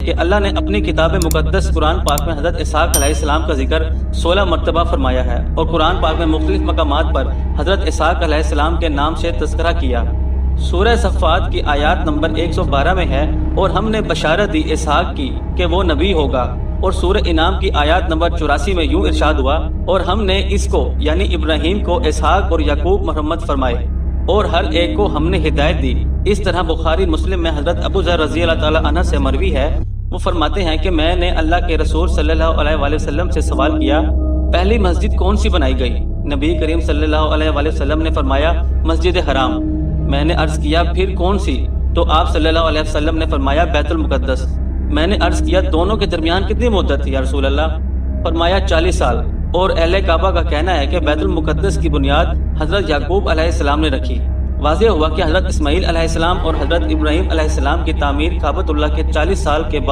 کہ اللہ نے اپنی کتاب مقدس قرآن پاک میں حضرت اسحاق علیہ السلام کا ذکر 16 مرتبہ فرمایا ہے، اور قرآن پاک میں مختلف مقامات پر حضرت اسحاق علیہ السلام کے نام سے تذکرہ کیا۔ سورہ صفات کی آیات نمبر 112 میں ہے، اور ہم نے بشارت دی اسحاق کی کہ وہ نبی ہوگا۔ اور سورہ انعام کی آیات نمبر 84 میں یوں ارشاد ہوا، اور ہم نے اس کو یعنی ابراہیم کو اسحاق اور یعقوب محمد فرمائے، اور ہر ایک کو ہم نے ہدایت دی۔ اس طرح بخاری مسلم میں حضرت ابو ذر رضی اللہ تعالی عنہ سے مروی ہے، وہ فرماتے ہیں کہ میں نے اللہ کے رسول صلی اللہ علیہ وآلہ وسلم سے سوال کیا، پہلی مسجد کون سی بنائی گئی؟ نبی کریم صلی اللہ علیہ وآلہ وسلم نے فرمایا، مسجد حرام۔ میں نے عرض کیا، پھر کون سی؟ تو آپ صلی اللہ علیہ وسلم نے فرمایا، بیت المقدس۔ میں نے عرض کیا، دونوں کے درمیان کتنی مدت تھی یا رسول اللہ؟ فرمایا 40 سال۔ اور اہل کعبہ کا کہنا ہے کہ بیت المقدس کی بنیاد حضرت یعقوب علیہ السلام نے رکھی۔ واضح ہوا کہ حضرت اسماعیل علیہ السلام اور حضرت ابراہیم علیہ السلام کی تعمیر کعبۃ اللہ کے 40 سال کے بعد